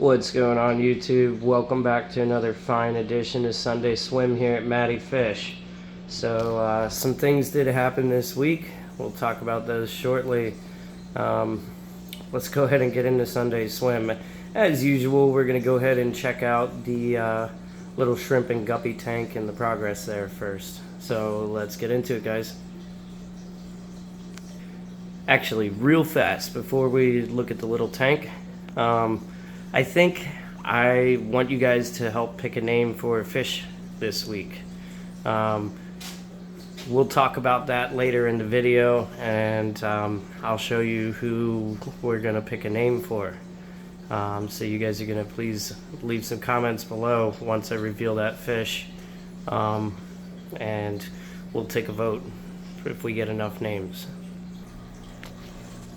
What's going on, YouTube? Welcome back to another fine edition of Sunday Swim here at Matty Fish. So some things did happen this week. We'll talk about those shortly. Let's go ahead and get into Sunday Swim. As usual, we're going to go ahead and check out the little shrimp and guppy tank and the progress there first. So let's get into it, guys. Actually, real fast, before we look at the little tank, I think I want you guys to help pick a name for a fish this week. We'll talk about that later in the video, and I'll show you who we're going to pick a name for. So you guys are going to please leave some comments below once I reveal that fish, and we'll take a vote if we get enough names.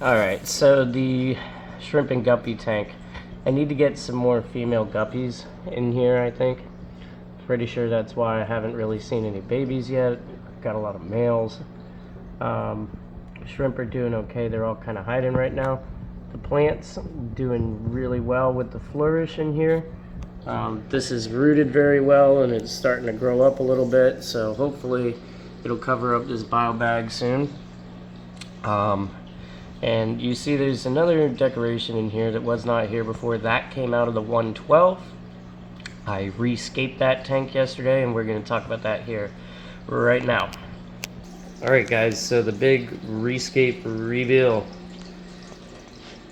Alright, so the shrimp and guppy tank. I need to get some more female guppies in here, I think. Pretty sure that's why I haven't really seen any babies yet. Got a lot of males. Shrimp are doing okay. They're all kind of hiding right now. The plants doing really well with the flourish in here. This is rooted very well and it's starting to grow up a little bit, so hopefully it'll cover up this bio bag soon. And you see there's another decoration in here that was not here before. That came out of the 112. I rescaped that tank yesterday, and we're going to talk about that here right now. Alright guys, so the big Rescape Reveal.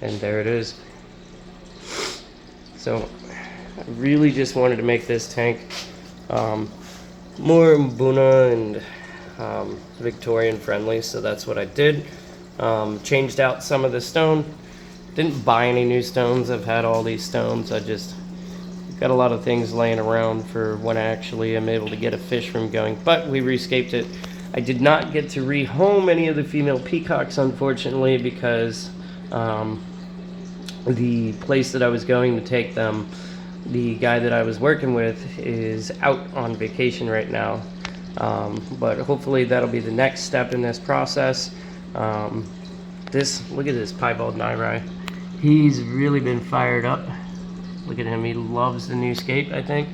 And there it is. So I really just wanted to make this tank more Mbuna and Victorian friendly, so that's what I did. Changed out some of the stone. Didn't buy any new stones. I've had all these stones. I just got a lot of things laying around for when I actually am able to get a fish from going. But we rescaped it. I did not get to rehome any of the female peacocks, unfortunately, because the place that I was going to take them, the guy that I was working with is out on vacation right now. But hopefully that'll be the next step in this process. Look at this piebald nigri. He's really been fired up. Look at him, he loves the new scape, I think.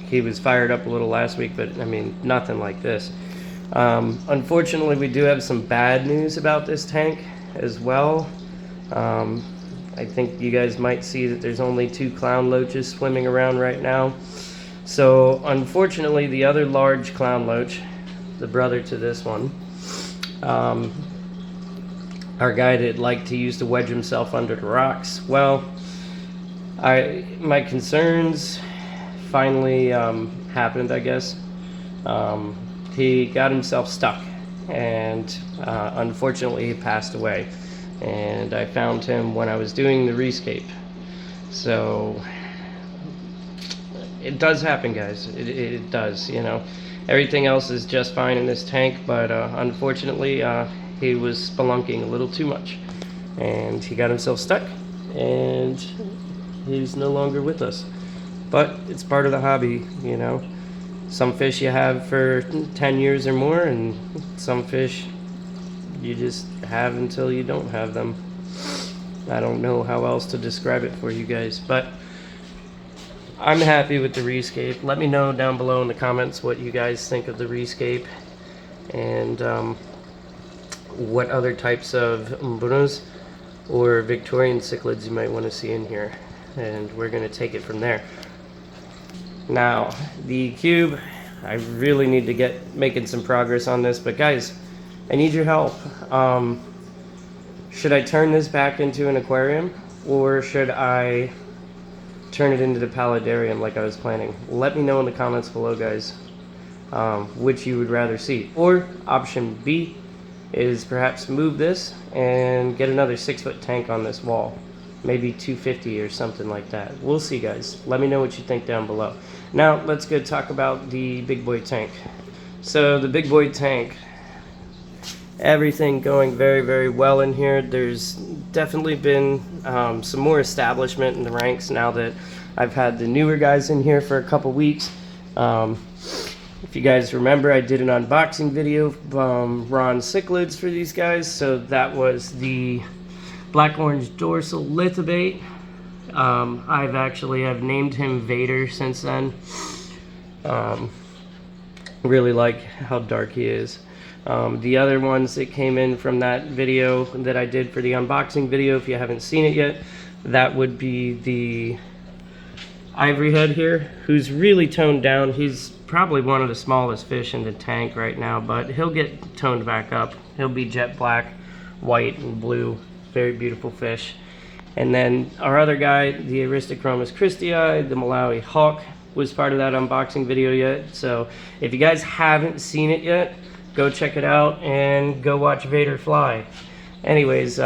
He was fired up a little last week, but I mean, nothing like this. Unfortunately, we do have some bad news about this tank as well. I think you guys might see that there's only 2 clown loaches swimming around right now. So unfortunately, the other large clown loach, the brother to this one, our guy that liked to use to wedge himself under the rocks. Well, my concerns finally happened, I guess. He got himself stuck, and unfortunately he passed away. And I found him when I was doing the rescape. So it does happen, guys. It does, you know. Everything else is just fine in this tank, but unfortunately he was spelunking a little too much, and he got himself stuck, and he's no longer with us. But it's part of the hobby, you know. Some fish you have for 10 years or more, and some fish you just have until you don't have them. I don't know how else to describe it for you guys, but I'm happy with the rescape. Let me know down below in the comments what you guys think of the rescape, and what other types of Mbunas or Victorian cichlids you might want to see in here, and we're going to take it from there. Now, the cube, I really need to get making some progress on this, but guys, I need your help. Should I turn this back into an aquarium, or should I turn it into the paludarium like I was planning? Let me know in the comments below, guys, which you would rather see. Or option B is perhaps move this and get another 6-foot tank on this wall, maybe 250 or something like that. We'll see, guys. Let me know what you think down below. Now let's go talk about the big boy tank. So the big boy tank, everything going very, very well in here. There's definitely been some more establishment in the ranks now that I've had the newer guys in here for a couple weeks. If you guys remember, I did an unboxing video from Ron cichlids for these guys. So that was the black orange dorsal lithobate, I've actually have named him Vader since then. Really like how dark he is. The other ones that came in from that video that I did for the unboxing video, if you haven't seen it yet, that would be the ivory head here, who's really toned down. He's probably one of the smallest fish in the tank right now, but he'll get toned back up. He'll be jet black, white, and blue. Very beautiful fish. And then our other guy, the Aristochromis christii, the Malawi hawk, was part of that unboxing video yet. So if you guys haven't seen it yet, go check it out and go watch Vader fly. Anyways,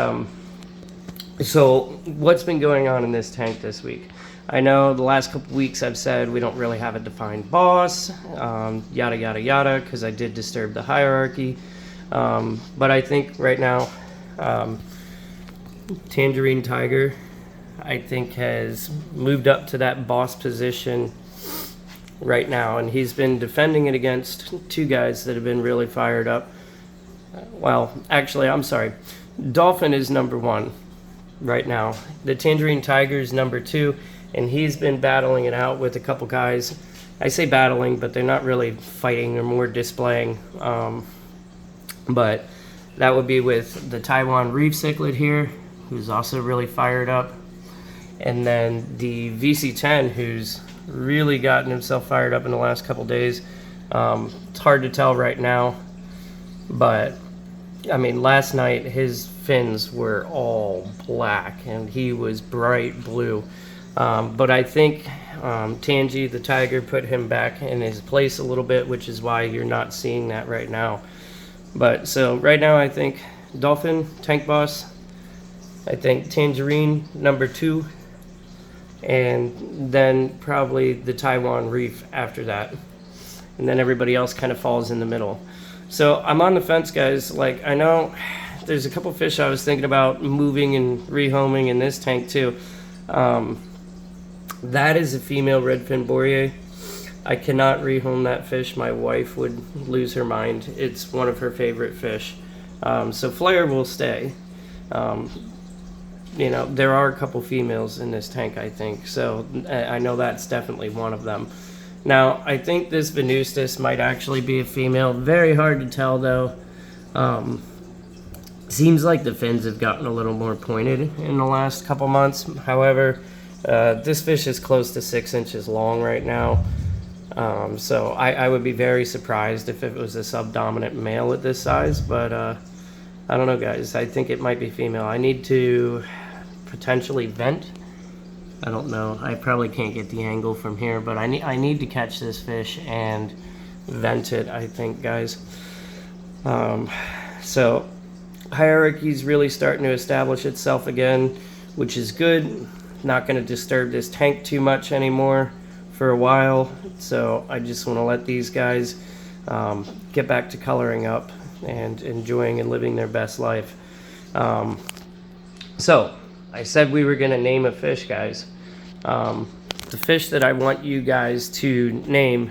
so what's been going on in this tank this week? I know the last couple weeks I've said we don't really have a defined boss, yada yada yada, because I did disturb the hierarchy. But I think right now, Tangerine Tiger, I think, has moved up to that boss position right now, and he's been defending it against two guys that have been really fired up. Well, actually, I'm sorry. Dolphin is number one right now. The Tangerine Tiger is number two, and he's been battling it out with a couple guys. I say battling, but they're not really fighting. They're more displaying. But that would be with the Taiwan Reef Cichlid here, who's also really fired up. And then the VC10, who's really gotten himself fired up in the last couple days. It's hard to tell right now, but I mean, last night his fins were all black and he was bright blue. But I think Tangy the Tiger put him back in his place a little bit, which is why you're not seeing that right now. But so right now I think Dolphin, Tank Boss, I think Tangerine, number two, and then probably the Taiwan Reef after that. And then everybody else kind of falls in the middle. So I'm on the fence, guys. Like, I know there's a couple fish I was thinking about moving and rehoming in this tank too. That is a female redfin boreal. I cannot rehome that fish. My wife would lose her mind. It's one of her favorite fish. So Flare will stay. You know, there are a couple females in this tank, I think. So I know that's definitely one of them. Now, I think this Venustus might actually be a female. Very hard to tell, though. Seems like the fins have gotten a little more pointed in the last couple months. However, this fish is close to 6 inches long right now. So I would be very surprised if it was a subdominant male at this size. But I don't know, guys. I think it might be female. I need to potentially vent. I don't know. I probably can't get the angle from here, but I need to catch this fish and vent it, I think, guys. So hierarchy's really starting to establish itself again, which is good. Not going to disturb this tank too much anymore for a while. So I just want to let these guys get back to coloring up and enjoying and living their best life. So I said we were going to name a fish, guys. The fish that I want you guys to name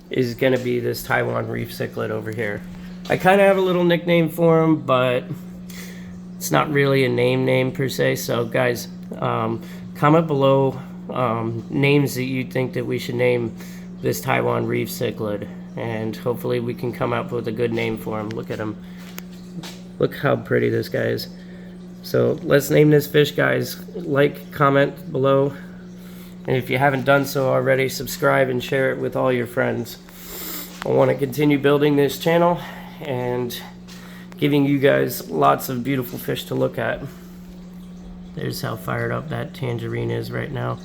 is going to be this Taiwan Reef Cichlid over here. I kind of have a little nickname for him, but it's not really a name per se. So guys, comment below names that you think that we should name this Taiwan Reef Cichlid, and hopefully we can come up with a good name for him. Look at him. Look how pretty this guy is. So let's name this fish, guys. Like, comment below, and if you haven't done so already, subscribe and share it with all your friends. I want to continue building this channel and giving you guys lots of beautiful fish to look at. There's how fired up that Tangerine is right now.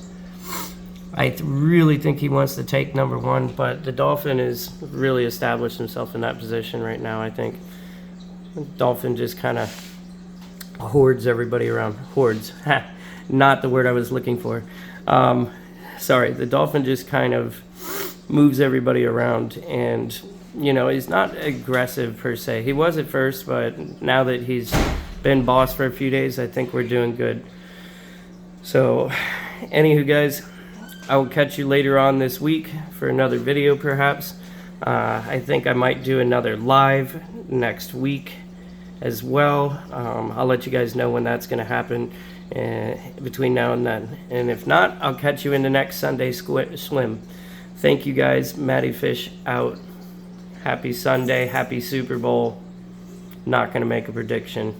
I really think he wants to take number one, but the Dolphin has really established himself in that position right now, I think. Dolphin just kind of hoards everybody around. Hoards. Not the word I was looking for. Sorry, the Dolphin just kind of moves everybody around, and you know, he's not aggressive per se. He was at first, but now that he's been boss for a few days, I think we're doing good. So anywho, guys, I will catch you later on this week for another video, perhaps. I think I might do another live next week as well. I'll let you guys know when that's going to happen. between now and then. And if not, I'll catch you in the next Sunday swim. Thank you guys. Matty Fish out. Happy Sunday. Happy Super Bowl. Not going to make a prediction.